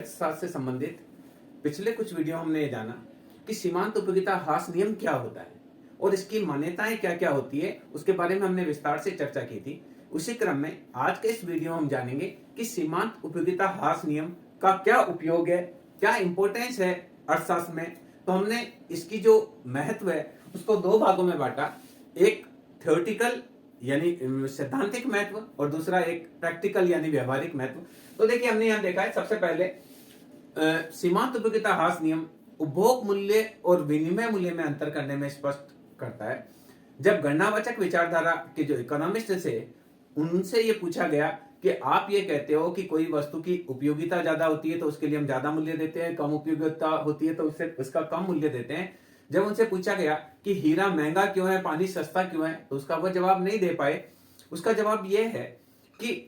साथ से संबंधित पिछले कुछ वीडियो हमने ये जाना कि सीमांत उपयोगिता ह्रास नियम क्या होता है और इसकी मान्यताएं क्या क्या होती है, उसके बारे में हमने विस्तार से चर्चा की थी। उसी क्रम में आज के इस वीडियो में हम जानेंगे कि सीमांत उपयोगिता ह्रास नियम का क्या उपयोग है, क्या इंपॉर्टेंस है अर्थशास्त्र में। तो हमने इसकी जो महत्व है उसको दो भागों में बांटा, एक थ्योरेटिकल यानी सैद्धांतिक महत्व और दूसरा एक प्रैक्टिकल यानी व्यवहारिक महत्व। तो देखिए, हमने यहाँ देखा है सबसे पहले सीमांत उपयोगिता ह्रास नियम उपभोग मूल्य और विनिमय मूल्य में अंतर करने में स्पष्ट करता है। जब गणनावाचक विचारधारा के जो इकोनॉमिस्ट से उनसे ये पूछा गया कि आप ये कहते हो कि कोई वस्तु की उपयोगिता ज्यादा होती है तो उसके लिए हम ज्यादा मूल्य देते हैं, कम उपयोगिता होती है तो उससे उसका कम मूल्य देते हैं। जब उनसे पूछा गया कि हीरा महंगा क्यों है, पानी सस्ता क्यों है, तो उसका वो जवाब नहीं दे पाए। उसका जवाब यह है कि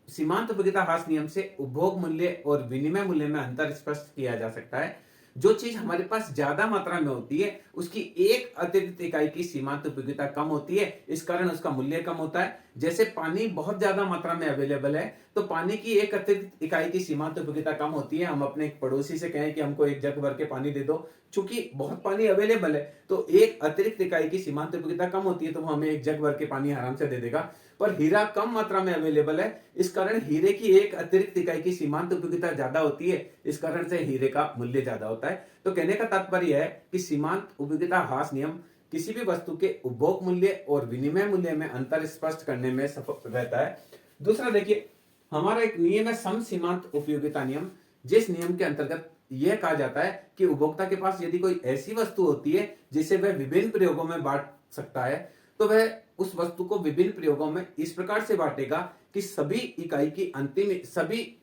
सीमांत उपयोगिता ह्रास नियम से उपभोग मूल्य और विनिमय मूल्य में अंतर स्पष्ट किया जा सकता है। जो चीज हमारे पास ज्यादा मात्रा में होती है उसकी एक अतिरिक्त इकाई की सीमांत उपयोगिता कम होती है, इस कारण उसका मूल्य कम होता है। जैसे पानी बहुत ज्यादा मात्रा में अवेलेबल है तो पानी की एक अतिरिक्त इकाई की सीमांत उपयोगिता कम होती है। हम अपने एक पड़ोसी से कहें कि हमको एक जग भर के पानी दे दो, चूंकि बहुत पानी अवेलेबल है तो एक अतिरिक्त इकाई की सीमांत उपयोगिता कम होती है, तो वो हमें एक जग भर के पानी आराम से दे देगा। पर हीरा कम मात्रा में अवेलेबल है, इस कारण हीरे की एक अतिरिक्त इकाई की सीमांत उपयोगिता ज्यादा होती है, इस कारण से हीरे का मूल्य ज्यादा होता है। तो कहने का तात्पर्य है कि सीमांत उपयोगिता ह्रास नियम किसी भी वस्तु के उपभोग मूल्य और विनिमय मूल्य में अंतर स्पष्ट करने में सफल रहता है। दूसरा देखिए, हमारा एक नियम है सम सीमांत उपयोगिता नियम, जिस नियम के अंतर्गत यह कहा जाता है कि उपभोक्ता के पास यदि कोई ऐसी वस्तु होती है जिसे वह विभिन्न प्रयोगों में बांट सकता है तो वह उस वस्तु को विभिन्न प्रयोगों में इस प्रकार से बांटेगा कि सभी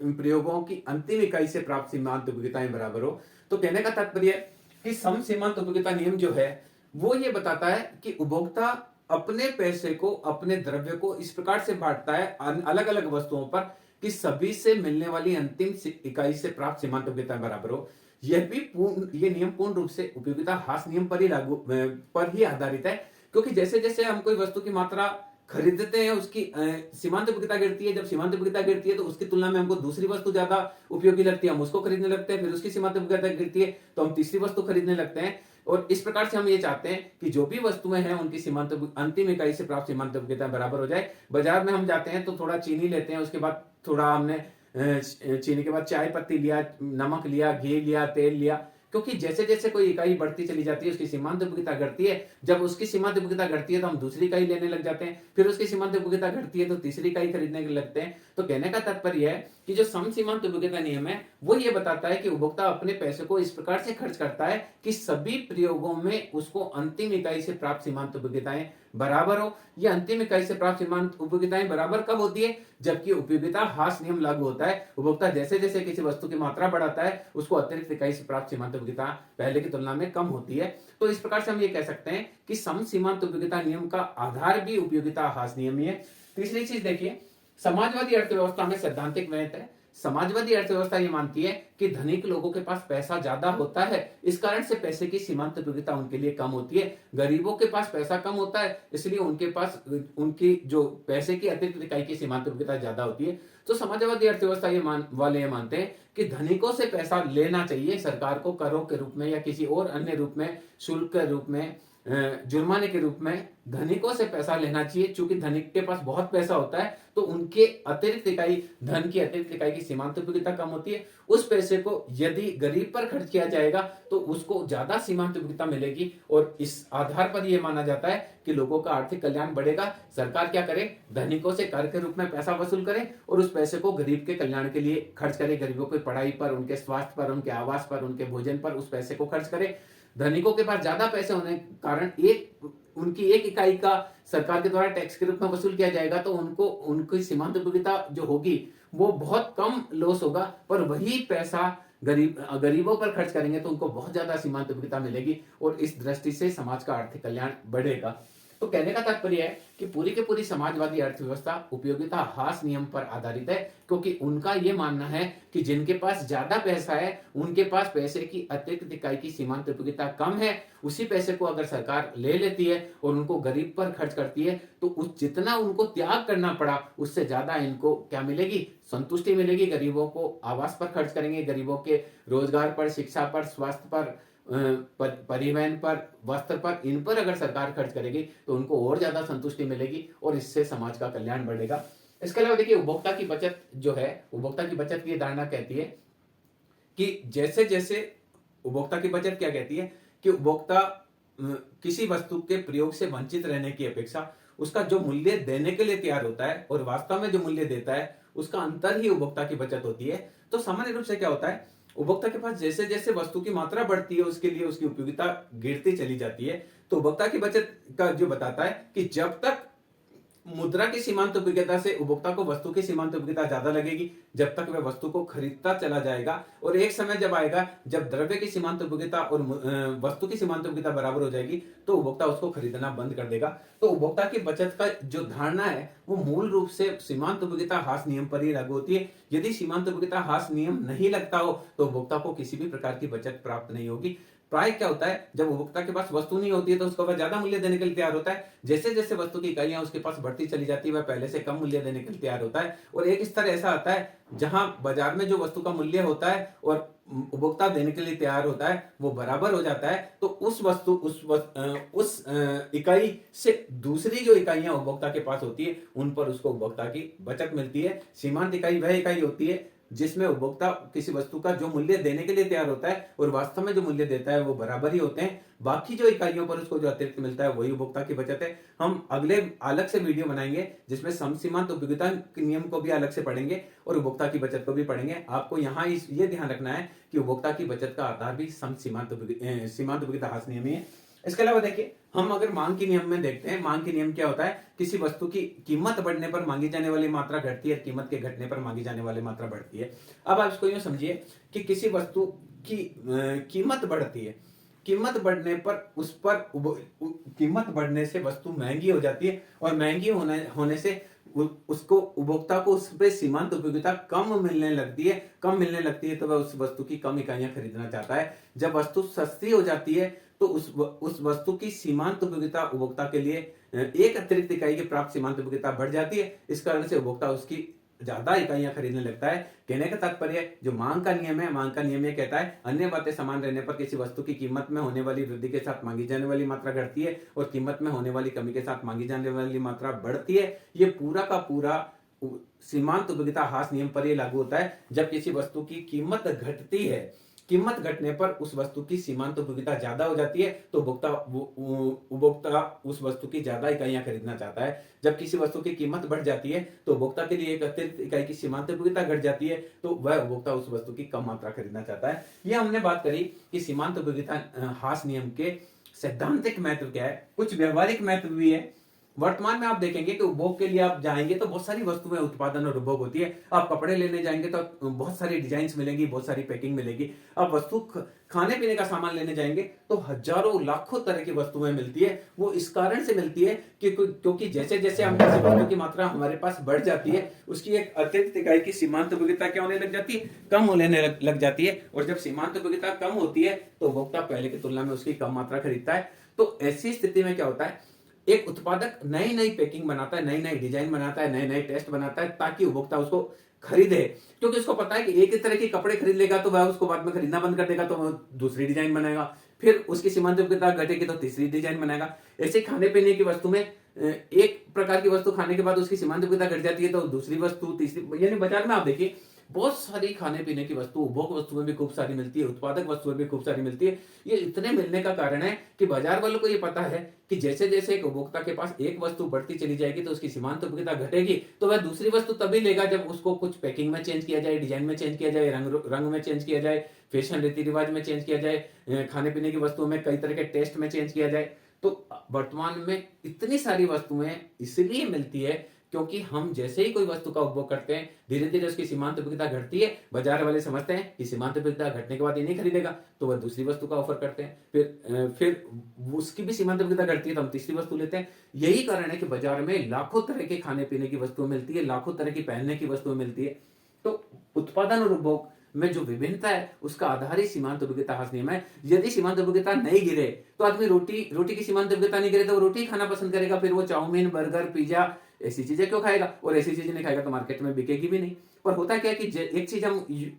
प्रयोगों की अंतिम इकाई से प्राप्त सीमांत उपयोगिताएं बराबर हो। तो कहने का तात्पर्य है कि सम सीमांत उपयोगिता नियम जो है वो ये बताता है कि उपभोक्ता अपने पैसे को, अपने द्रव्य को इस प्रकार से बांटता है अलग अलग वस्तुओं पर कि सभी से मिलने वाली अंतिम इकाई से प्राप्त सीमांत उपयोगिता बराबर हो। ये नियम पूर्ण रूप से उपयोगिता ह्रास नियम पर ही आधारित है, क्योंकि जैसे जैसे हम कोई वस्तु की मात्रा खरीदते हैं उसकी सीमांत उपयोगिता गिरती है। जब सीमांत उपयोगिता गिरती है तो उसकी तुलना में हमको दूसरी वस्तु ज्यादा उपयोगी लगती है, हम उसको खरीदने लगते हैं। फिर उसकी सीमांत उपयोगिता गिरती है तो हम तीसरी वस्तु खरीदने लगते हैं। और इस प्रकार से हम ये चाहते हैं कि जो भी वस्तुएं हैं उनकी सीमांत अंतिम इकाई से प्राप्त सीमांत उपयोगिता बराबर हो जाए। बाजार में हम जाते हैं तो थोड़ा चीनी लेते हैं, उसके बाद थोड़ा हमने चीनी के बाद चाय पत्ती लिया, नमक लिया, घी लिया, तेल लिया, क्योंकि जैसे जैसे कोई इकाई बढ़ती चली जाती है उसकी सीमांत उपयोगिता घटती है। जब उसकी सीमांत उपयोगिता घटती है तो हम दूसरी इकाई लेने लग जाते हैं, फिर उसकी सीमांत उपयोगिता घटती है तो तीसरी इकाई खरीदने लगते हैं। तो कहने का तात्पर्य है कि जो सम सीमांत उपयोगिता नियम है वो ये बताता है कि उपभोक्ता अपने पैसे को इस प्रकार से खर्च करता है कि सभी प्रयोगों में उसको अंतिम इकाई से प्राप्त सीमांत उपयोगिताएं बराबर हो। यह अंतिम इकाई से प्राप्त सीमांत उपयोगिताएं बराबर कब होती है? जबकि उपयोगिता ह्रास नियम लागू होता है। उपभोक्ता जैसे जैसे किसी वस्तु की मात्रा बढ़ाता है उसको अतिरिक्त इकाई से प्राप्त सीमांत उपयोगिता पहले की तुलना में कम होती है। तो इस प्रकार से हम ये कह सकते हैं कि सम सीमांत उपयोगिता नियम का आधार भी उपयोगिता ह्रास नियम ही है। तीसरी चीज देखिए, समाजवादी अर्थव्यवस्था में सैद्धांतिक महत्व है। समाजवादी अर्थव्यवस्था ये मानती है कि धनिक लोगों के पास पैसा ज्यादा होता है, इस कारण से पैसे की सीमांत उपयोगिता उनके लिए कम होती है। गरीबों के पास पैसा कम होता है, इसलिए उनके पास उनकी जो पैसे की अतिरिक्त इकाई की सीमांत उपयोगिता ज्यादा होती है। तो समाजवादी अर्थव्यवस्था ये मानते हैं कि धनिकों से पैसा लेना चाहिए सरकार को करों के रूप में या किसी और अन्य रूप में, शुल्क के रूप में, जुर्माने के रूप में धनिकों से पैसा लेना चाहिए। चूंकि धनिक के पास बहुत पैसा होता है तो उनके अतिरिक्त इकाई, धन की अतिरिक्त इकाई की सीमांत उपयोगिता कम होती है। उस पैसे को यदि गरीब पर खर्च किया जाएगा तो उसको ज्यादा सीमांत उपयोगिता मिलेगी। और इस आधार पर यह माना जाता है कि लोगों का आर्थिक कल्याण बढ़ेगा। सरकार क्या करे? धनिकों से कर के रूप में पैसा वसूल करे और उस पैसे को गरीब के कल्याण के लिए खर्च करे। गरीबों की पढ़ाई पर, उनके स्वास्थ्य पर, उनके आवास पर, उनके भोजन पर उस पैसे को खर्च करे। धनिकों के पास ज्यादा पैसे होने के कारण उनकी एक इकाई का सरकार के द्वारा टैक्स के रूप में वसूल किया जाएगा तो उनकी सीमांत उपयोगिता जो होगी वो बहुत कम लॉस होगा। पर वही पैसा गरीबों पर खर्च करेंगे तो उनको बहुत ज्यादा सीमांत उपयोगिता मिलेगी और इस दृष्टि से समाज का आर्थिक कल्याण बढ़ेगा। तो कहने का तात्पर्य है कि पूरी की पूरी समाजवादी अर्थव्यवस्था उपयोगिता ह्रास नियम पर आधारित है, क्योंकि उनका यह मानना है कि जिनके पास ज्यादा पैसा है, उनके पास पैसे की अतिरिक्त इकाई की सीमांत उपयोगिता कम है, उसी पैसे को अगर सरकार ले लेती है और उनको गरीब पर खर्च करती है, तो उस जितना उनको त्याग करना पड़ा उससे ज्यादा इनको क्या मिलेगी, संतुष्टि मिलेगी। गरीबों को आवास पर खर्च करेंगे, गरीबों के रोजगार पर, शिक्षा पर, स्वास्थ्य पर, परिवहन पर, वस्त्र पर, इन पर अगर सरकार खर्च करेगी तो उनको और ज्यादा संतुष्टि मिलेगी और इससे समाज का कल्याण बढ़ेगा। इसके अलावा देखिए, उपभोक्ता की बचत जो है, उपभोक्ता की बचत की धारणा कहती है कि जैसे जैसे उपभोक्ता की बचत क्या कहती है कि उपभोक्ता किसी वस्तु के प्रयोग से वंचित रहने की अपेक्षा उसका जो मूल्य देने के लिए तैयार होता है और वास्तव में जो मूल्य देता है उसका अंतर ही उपभोक्ता की बचत होती है। तो सामान्य रूप से क्या होता है, उपभोक्ता के पास जैसे जैसे वस्तु की मात्रा बढ़ती है उसके लिए उसकी उपयोगिता गिरती चली जाती है। तो उपभोक्ता की बचत का जो बताता है कि जब तक मुद्रा की सीमांत उपयोगिता से उपभोक्ता को वस्तु की सीमांत उपयोगिता ज्यादा लगेगी, जब तक वह वस्तु को खरीदता चला जाएगा, और एक समय जब आएगा जब द्रव्य की सीमांत उपयोगिता और वस्तु की सीमांत उपयोगिता बराबर हो जाएगी तो उपभोक्ता उसको खरीदना बंद कर देगा। तो उपभोक्ता की बचत का जो धारणा है वो मूल रूप से सीमांत उपयोगिता ह्रास नियम पर ही लागू होती है। यदि सीमांत उपयोगिता ह्रास नियम नहीं लगता हो तो उपभोक्ता को किसी भी प्रकार की बचत प्राप्त नहीं होगी। प्राय क्या होता है, जब उपभोक्ता के पास वस्तु नहीं होती है तो उसको वह ज्यादा मूल्य देने के लिए तैयार होता है। जैसे जैसे वस्तु की इकाइयां उसके पास बढ़ती चली जाती है वह पहले से कम मूल्य देने के लिए तैयार होता है, और एक स्तर ऐसा आता है जहां बाजार में जो वस्तु का मूल्य होता है और उपभोक्ता देने के लिए तैयार होता है वो बराबर हो जाता है। तो उस वस्तु उस इकाई से दूसरी जो इकाइयां उपभोक्ता के पास होती है उन पर उसको उपभोक्ता की बचत मिलती है। सीमांत इकाई वह इकाई होती है जिसमें उपभोक्ता किसी वस्तु का जो मूल्य देने के लिए तैयार होता है और वास्तव में जो मूल्य देता है वो बराबर ही होते हैं। बाकी जो इकाइयों पर उसको जो अतिरिक्त मिलता है वही उपभोक्ता की बचत है। हम अगले अलग से वीडियो बनाएंगे जिसमें समसीमांत उपयोगिता नियम को भी अलग से पढ़ेंगे और उपभोक्ता की बचत को भी पढ़ेंगे। आपको यहाँ ये ध्यान रखना है कि उपभोक्ता की बचत का आधार भी सीमांत उपयोगिता ह्रास नियम ही है। इसके अलावा देखिए, हम अगर मांग के नियम में देखते हैं, मांग के नियम क्या होता है, किसी वस्तु की कीमत बढ़ने पर मांगी जाने वाली मात्रा घटती है, कीमत के घटने पर मांगी जाने वाली मात्रा बढ़ती है। अब आप इसको यूं समझिए कि किसी वस्तु की कीमत बढ़ती है, कीमत बढ़ने पर उस पर कीमत बढ़ने से वस्तु महंगी हो जाती है और महंगी होने से उसको उपभोक्ता को उस पर सीमांत उपयोगिता कम मिलने लगती है तो वह उस वस्तु की कम इकाइयां खरीदना चाहता है। जब वस्तु सस्ती हो जाती है तो उस वस्तु की सीमांत उपयोगिता उपभोक्ता के लिए एक अतिरिक्त इकाई की प्राप्त सीमांत उपयोगिता बढ़ जाती है। इस कारण से उपभोक्ता उसकी ज्यादा इकाइयां खरीदने लगता है। कहने का तात्पर्य जो मांग का नियम है, मांग का नियम ये कहता है अन्य बातें समान रहने पर किसी वस्तु की कीमत में होने वाली वृद्धि के साथ मांगी जाने वाली मात्रा घटती है और कीमत में होने वाली कमी के साथ मांगी जाने वाली मात्रा बढ़ती है। ये पूरा का पूरा सीमांत उपयोगिता ह्रास नियम पर ही लागू होता है। जब किसी वस्तु की कीमत घटती है, कीमत घटने पर उस वस्तु की सीमांत उपयोगिता ज्यादा हो जाती है तो उपभोक्ता उस वस्तु की ज्यादा इकाइयां खरीदना चाहता है। जब किसी वस्तु की कीमत बढ़ जाती है तो उपभोक्ता के लिए एक अतिरिक्त इकाई की सीमांत उपयोगिता घट जाती है तो वह उपभोक्ता उस वस्तु की कम मात्रा खरीदना चाहता है। यह हमने बात करी कि सीमांत उपयोगिता ह्रास नियम के सैद्धांतिक महत्व क्या है, कुछ व्यवहारिक महत्व भी है। वर्तमान में आप देखेंगे कि उपभोग के लिए आप जाएंगे तो बहुत सारी वस्तुएं उत्पादन और उपभोग होती है। आप कपड़े लेने जाएंगे तो बहुत सारी डिजाइन मिलेंगी, बहुत सारी पैकिंग मिलेगी। आप वस्तु खाने पीने का सामान लेने जाएंगे तो हजारों लाखों तरह की वस्तुएं मिलती है। वो इस कारण से मिलती है कि क्योंकि जैसे जैसे हम किसी वस्तु की मात्रा हमारे पास बढ़ जाती है उसकी एक अतिरिक्त इकाई की सीमांत उपयोगिता क्या होने लग जाती है, कम होने लग जाती है। और जब सीमांत उपयोगिता कम होती है तो उपभोक्ता पहले की तुलना में उसकी कम मात्रा खरीदता है। तो ऐसी स्थिति में क्या होता है, एक उत्पादक नई नई पैकिंग बनाता है, नई नई डिजाइन बनाता है, नए नए टेस्ट बनाता है ताकि उपभोक्ता उसको खरीदे, क्योंकि उसको पता है कि एक ही तरह के कपड़े खरीद लेगा तो वह उसको बाद में खरीदना बंद कर देगा तो वह दूसरी डिजाइन बनाएगा, फिर उसकी सीमांत उपयोगिता घटेगी तो तीसरी डिजाइन बनाएगा। ऐसे खाने पीने की वस्तु में एक प्रकार की वस्तु खाने के बाद उसकी सीमांत उपयोगिता घट जाती है तो दूसरी वस्तु, तीसरी, यानी बाजार में आप देखिए बहुत सारी खाने पीने की वस्तु, उपभोग वस्तुएं भी खूब सारी मिलती है, उत्पादक वस्तुएं भी खूब सारी मिलती है। ये इतने मिलने का कारण है कि बाजार वालों को ये पता है कि जैसे जैसे एक उपभोक्ता के पास एक वस्तु बढ़ती चली जाएगी तो उसकी सीमांत उपयोगिता घटेगी तो वह दूसरी वस्तु तभी लेगा जब उसको कुछ पैकिंग में चेंज किया जाए, डिजाइन में चेंज किया जाए, रंग में चेंज किया जाए, फैशन रीति रिवाज में चेंज किया जाए, खाने पीने की वस्तुओं में कई तरह के टेस्ट में चेंज किया जाए। तो वर्तमान में इतनी सारी वस्तुएं इसलिए मिलती है क्योंकि हम जैसे ही कोई वस्तु का उपभोग करते हैं, धीरे-धीरे उसकी सीमांत उपयोगिता घटती है। बाजार वाले समझते हैं कि सीमांत उपयोगिता घटने के बाद ये नहीं खरीदेगा, तो वह दूसरी वस्तु का ऑफर करते हैं। फिर उसकी भी सीमांत उपयोगिता घटती है, तो हम तीसरी वस्तु लेते हैं। यही कारण है कि बाजार में लाखों तरह के खाने-पीने की वस्तुएँ मिलती है, लाखों तरह की पहनने की वस्तुएँ मिलती है। तो उत्पादन और उपभोग में जो विभिन्नता है, उसका आधार ही सीमांत उपयोगिता ह्रास नियम है। यदि सीमांत उपयोगिता नहीं गिरे, तो आदमी रोटी रोटी की सीमांत उपयोगिता नहीं गिरे, तो वो रोटी ही खाना पसंद करेगा। फिर वो चाउमीन, बर्गर, पिज़्ज़ा ऐसी चीज़ें क्यों खाएगा? और ऐसी चीज़ें नहीं खाएगा तो मार्केट में बिकेगी भी नहीं। पर होता क्या है कि ज एक चीज़ हम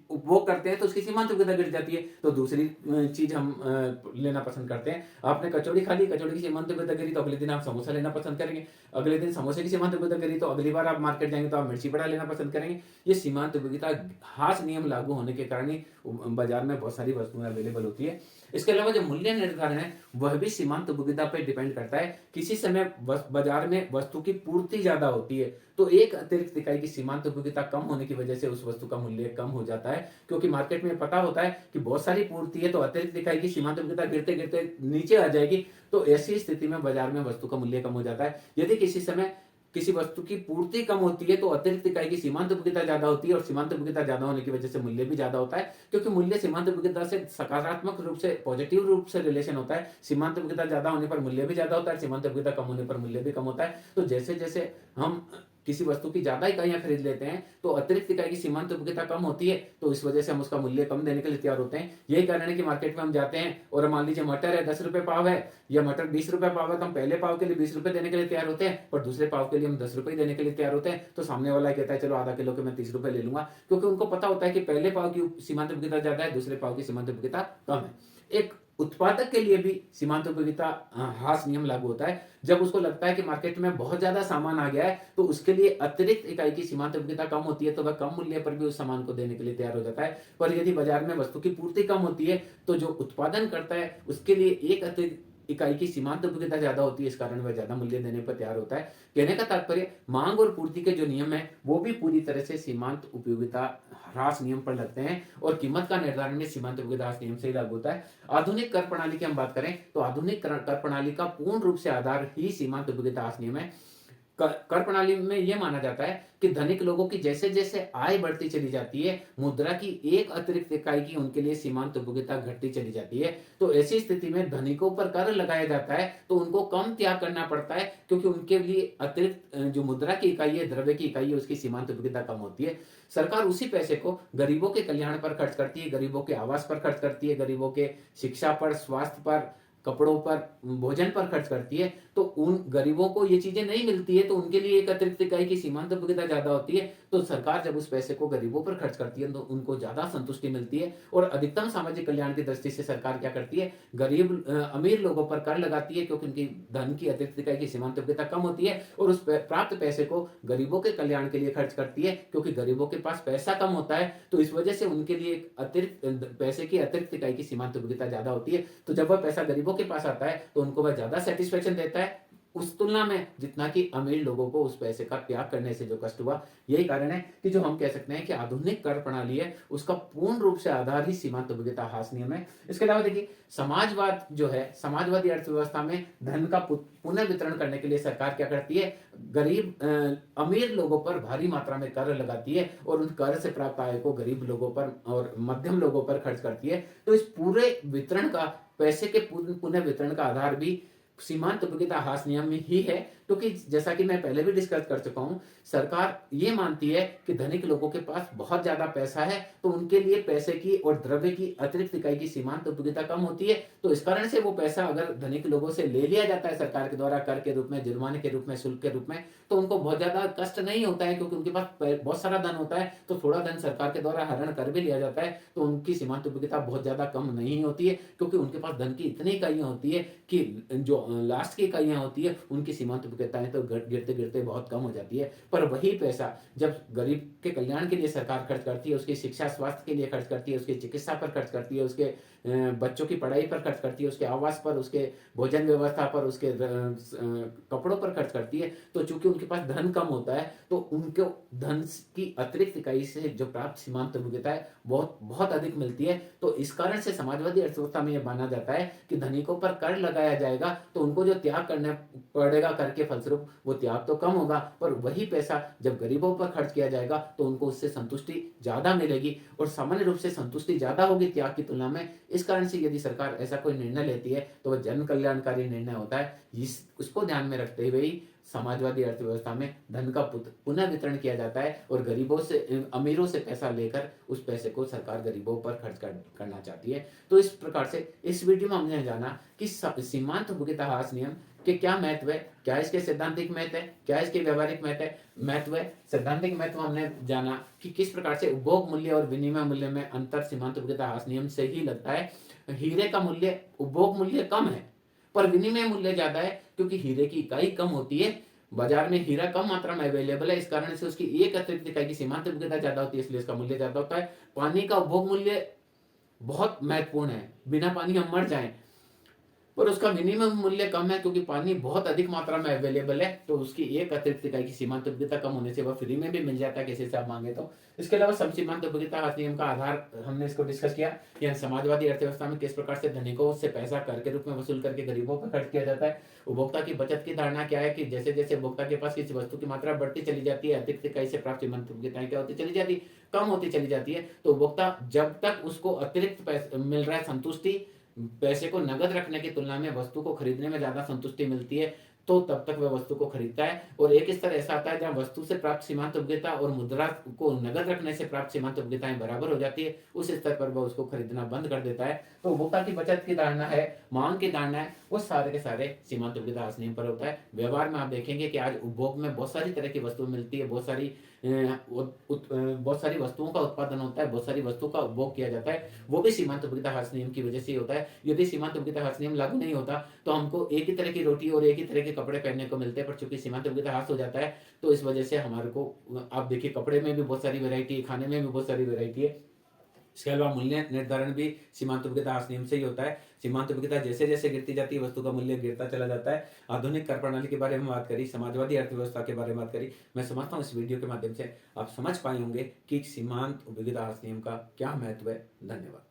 उपभोग करते हैं तो उसकी सीमांत उपयोगिता गिर जाती है, तो दूसरी चीज़ हम लेना पसंद करते हैं। आपने कचौड़ी खा ली, कचौड़ी की सीमांत उपयोगिता गिरी, तो अगले दिन आप समोसा लेना पसंद करेंगे। अगले दिन समोसे की सीमांत उपयोगिता गिरी, तो अगली बार आप मार्केट जाएँगे तो आप मिर्ची बड़ा लेना पसंद करेंगे। ये सीमांत उपयोगिता ह्रास नियम लागू होने के कारण ही बाजार में बहुत सारी वस्तुएँ अवेलेबल होती है। इसके अलावा जो मूल्य निर्धारण है, वह भी सीमांत उपयोगिता पे डिपेंड करता है। किसी समय बाजार में वस्तु की पूर्ति ज़्यादा होती है, तो एक अतिरिक्त इकाई की सीमांत उपयोगिता कम होने की वजह से उस वस्तु का मूल्य कम हो जाता है। क्योंकि मार्केट में पता होता है कि बहुत सारी पूर्ति है, तो अतिरिक्त इकाई की सीमांत उपयोगिता गिरते-गिरते नीचे आ जाएगी, तो ऐसी स्थिति में बाजार में वस्तु का मूल्य कम हो जाता है। यदि किसी समय किसी वस्तु की पूर्ति कम होती है, तो अतिरिक्त इकाई की सीमांत उपयोगिता ज़्यादा होती है, और सीमांत उपयोगिता ज़्यादा होने की वजह से मूल्य भी ज़्यादा होता है, क्योंकि मूल्य सीमांत उपयोगिता से सकारात्मक रूप से, पॉजिटिव रूप से रिलेशन होता है। सीमांत उपयोगिता ज़्यादा होने पर मूल्य भी ज़्यादा होता है, सीमांत उपयोगिता कम होने पर मूल्य भी कम होता है। तो जैसे-जैसे हम किसी वस्तु की ज़्यादा इकाइयाँ खरीद लेते हैं, तो अतिरिक्त इकाई की सीमांत उपयोगिता कम होती है, तो इस वजह से हम उसका मूल्य कम देने के लिए तैयार होते हैं। यही कारण है कि मार्केट में हम जाते हैं और मान लीजिए मटर है, ₹10 पाव है, या मटर ₹20 पाव है, तो हम पहले पाव के लिए ₹20 देने के लिए तैयार होते हैं, पर दूसरे पाव के लिए हम ₹10 देने के लिए तैयार होते हैं। तो सामने वाला कहता है चलो आधा किलो के मैं ₹30 ले लूँगा, क्योंकि उनको पता होता है कि पहले पाव की सीमांत उपयोगिता ज़्यादा है, दूसरे पाव की सीमांत उपयोगिता कम है। एक उत्पादक के लिए भी सीमांत उपयोगिता ह्रास नियम लागू होता है। जब उसको लगता है कि मार्केट में बहुत ज़्यादा सामान आ गया है, तो उसके लिए अतिरिक्त इकाई की सीमांत उपयोगिता कम होती है, तो वह कम मूल्य पर भी उस सामान को देने के लिए तैयार हो जाता है। पर यदि बाजार में वस्तु की पूर्ति कम होती है, तो जो उत्पादन करता है, उसके लिए एक अतिरिक्त इकाई की सीमांत उपयोगिता ज़्यादा होती है, इस कारण वह ज़्यादा मूल्य देने पर तैयार होता है। कहने का तात्पर्य, माँग और पूर्ति के जो नियम हैं, वो भी पूरी तरह से सीमांत उपयोगिता ह्रास नियम पर लगते हैं, और कीमत का निर्धारण भी सीमांत उपयोगिता ह्रास नियम से ही लागू होता है। आधुनिक कर प्रणाली की हम बात करें, तो आधुनिक कर प्रणाली का पूर्ण रूप से आधार ही सीमांत उपयोगिता ह्रास नियम है। कर प्रणाली में यह माना जाता है कि धनिक लोगों की जैसे-जैसे आय बढ़ती चली जाती है, मुद्रा की एक अतिरिक्त इकाई की उनके लिए सीमांत उपयोगिता घटती चली जाती है। तो ऐसी स्थिति में धनिकों पर कर लगाया जाता है, तो उनको कम त्याग करना पड़ता है, क्योंकि उनके लिए अतिरिक्त जो मुद्रा की इकाई है, द्रव्य की इकाई है, उसकी सीमांत उपयोगिता कम होती है। सरकार उसी पैसे को गरीबों के कल्याण पर खर्च करती है, गरीबों के आवास पर खर्च करती है, गरीबों के शिक्षा पर, स्वास्थ्य पर, कपड़ों पर, भोजन पर खर्च करती है। तो उन गरीबों को ये चीज़ें नहीं मिलती है, तो उनके लिए एक अतिरिक्त इकाई की सीमांत उपयोगिता ज़्यादा होती है। तो सरकार जब उस पैसे को गरीबों पर खर्च करती है, तो उनको ज़्यादा संतुष्टि मिलती है, और अधिकतम सामाजिक कल्याण की दृष्टि से सरकार क्या करती है, अमीर लोगों पर कर लगाती है, क्योंकि उनकी धन की अतिरिक्त इकाई की सीमांत उपयोगिता कम होती है, और उस प्राप्त पैसे को गरीबों के कल्याण के लिए खर्च करती है, क्योंकि गरीबों के पास पैसा कम होता है, तो इस वजह से उनके लिए एक अतिरिक्त पैसे की अतिरिक्त इकाई की सीमांत उपयोगिता ज़्यादा होती है। तो जब वह पैसा गरीबों के पास आता है, तो उनको वह ज़्यादा सैटिस्फैक्शन देता है, उस तुलना में जितना कि अमीर लोगों को उस पैसे का त्याग करने से जो कष्ट हुआ। यही कारण है कि जो हम कह सकते हैं कि आधुनिक कर प्रणाली है, उसका पूर्ण रूप से आधार ही सीमांत उपयोगिता ह्रास नियम है। इसके अलावा देखिए, समाजवाद जो है, समाजवादी अर्थव्यवस्था में धन का पुनः वितरण करने के लिए सरकार क्या करती है, अमीर लोगों पर भारी मात्रा में कर लगाती है, और उन कर से प्राप्त आय को गरीब लोगों पर और मध्यम लोगों पर खर्च करती है। तो इस पूरे वितरण का, पैसे के पुनः वितरण का आधार भी सीमांत उपयोगिता ह्रास नियम में ही है, क्योंकि जैसा कि मैं पहले भी डिस्कस कर चुका हूं, सरकार ये मानती है कि धनिक लोगों के पास बहुत ज्यादा पैसा है, तो उनके लिए पैसे की और द्रव्य की अतिरिक्त इकाई की सीमांत उपयोगिता कम होती है। तो इस कारण से वो पैसा अगर धनिक लोगों से ले लिया जाता है सरकार के द्वारा, कर के रूप में, जुर्माने के रूप में, शुल्क के रूप में, तो उनको बहुत ज्यादा कष्ट नहीं होता है, क्योंकि उनके पास बहुत सारा धन होता है, तो थोड़ा धन सरकार के द्वारा हरण कर भी लिया जाता है, तो उनकी सीमांत उपयोगिता बहुत ज्यादा कम नहीं होती है, क्योंकि उनके पास धन की इतनी इकाइयां होती है कि जो लास्ट की इकाइयां होती है, उनकी सीमांत उपयोगिताएं तो गिरते गिरते बहुत कम हो जाती है। पर वही पैसा जब गरीब के कल्याण के लिए सरकार खर्च करती है, उसकी शिक्षा स्वास्थ्य के लिए खर्च करती है, उसकी चिकित्सा पर खर्च करती है, उसके बच्चों की पढ़ाई पर खर्च करती है, उसके आवास पर, उसके भोजन व्यवस्था पर, उसके कपड़ों पर खर्च करती है, तो चूंकि उनके पास धन कम होता है, तो उनको धन की अतिरिक्त इकाई से जो प्राप्त सीमांत उपयोगिता है, बहुत बहुत अधिक मिलती है। तो इस कारण से समाजवादी अर्थव्यवस्था में यह माना जाता है कि धनिकों पर कर लगाया जाएगा, तो उनको जो त्याग करना पड़ेगा कर के फलस्वरूप वो त्याग तो कम होगा, पर वही पैसा जब गरीबों पर खर्च किया जाएगा तो उनको उससे संतुष्टि ज़्यादा मिलेगी और सामान्य रूप से संतुष्टि ज़्यादा होगी त्याग की तुलना में। इस कारण से यदि सरकार ऐसा कोई निर्णय लेती है तो वह जन कल्याणकारी निर्णय होता है। इस उसको ध्यान में रखते हुए ही समाजवादी अर्थव्यवस्था में धन का पुनः वितरण किया जाता है और गरीबों से अमीरों से पैसा लेकर उस पैसे को सरकार गरीबों पर खर्च करना चाहती है। तो इस प्रकार से इस वीडियो में हमने जाना कि सीमांत उपभोक्ता ह्रास नियम के क्या महत्व है, क्या इसके सैद्धांतिक महत्व है, क्या इसके व्यावहारिक महत्व है। सैद्धांतिक महत्व हमने जाना कि किस प्रकार से उपभोग मूल्य और विनिमय मूल्य में अंतर सीमांत उपभोक्ता ह्रास नियम से ही लगता है। हीरे का मूल्य उपभोग मूल्य कम है पर विनिमय मूल्य ज्यादा है, क्योंकि हीरे की इकाई कम होती है, बाजार में हीरा कम मात्रा में अवेलेबल है, इस कारण से उसकी एक अतिरिक्त इकाई की सीमांत उपभोक्ता ज्यादा होती है, इसलिए इसका मूल्य ज्यादा होता है। पानी का उपभोग मूल्य बहुत महत्वपूर्ण है, बिना पानी हम मर जाएं, पर उसका मिनिमम मूल्य कम है क्योंकि पानी बहुत अधिक मात्रा में अवेलेबल है, तो उसकी एक अतिरिक्त इकाई की सीमांत उपभोक्ता कम होने से वह फ्री में भी मिल जाता है किसी से आप मांगे तो। इसके अलावा समसीमांत उपभोक्ता ह्रास नियम का आधार हमने इसको डिस्कस किया, यह समाजवादी अर्थव्यवस्था में किस प्रकार से धनिकों से पैसा कर के रूप में वसूल करके गरीबों पर खर्च किया जाता है। उपभोक्ता की बचत की धारणा क्या है कि जैसे जैसे उपभोक्ता के पास किसी वस्तु की मात्रा बढ़ती चली जाती है, अतिरिक्त इकाई से प्राप्त सीमांत उपभोक्ताएं क्या होती चली जाती, कम होती चली जाती है। तो उपभोक्ता जब तक उसको अतिरिक्त पैसा मिल रहा है, संतुष्टि पैसे को नगद रखने की तुलना में वस्तु को खरीदने में ज्यादा संतुष्टि मिलती है, तो तब तक वह वस्तु को खरीदता है। और एक स्तर ऐसा आता है जहां वस्तु से प्राप्त सीमांत उपभोक्ता और मुद्रा को नगद रखने से प्राप्त सीमांत उपभोक्ताएं बराबर हो जाती है, उस स्तर पर वह उसको खरीदना बंद कर देता है। तो उपभोक्ता की बचत की धारणा है, मांग की धारणा है, वो सारे के सारे सीमांत उपभोक्ता ह्रास नियम पर होता है। व्यवहार में आप देखेंगे कि आज उपभोग में बहुत सारी तरह की वस्तु मिलती है, बहुत सारी वस्तुओं का उत्पादन होता है, बहुत सारी वस्तुओं का उपभोग किया जाता है, वो भी सीमांत उपभोक्ता ह्रास नियम की वजह से ही होता है। यदि सीमांत उपभोक्ता ह्रास नियम लागू नहीं होता तो हमको एक ही तरह की रोटी और एक ही तरह के कपड़े पहनने को मिलते हैं, पर चूंकि सीमांत उपभोक्ता ह्रास हो जाता है तो इस वजह से हमारे को, आप देखिए, कपड़े में भी बहुत सारी वैरायटी है, खाने में भी बहुत सारी वैरायटी है। इसके अलावा मूल्य निर्धारण भी सीमांत उपभोक्ता ह्रास नियम से ही होता है। सीमांत उपभोक्ता जैसे जैसे गिरती जाती है वस्तु का मूल्य गिरता चला जाता है। आधुनिक कर प्रणाली के बारे में बात करी, समाजवादी अर्थव्यवस्था के बारे में बात करी। मैं समझता हूँ इस वीडियो के माध्यम से आप समझ पाए होंगे कि सीमांत उपभोक्ता ह्रास नियम का क्या महत्व है। धन्यवाद।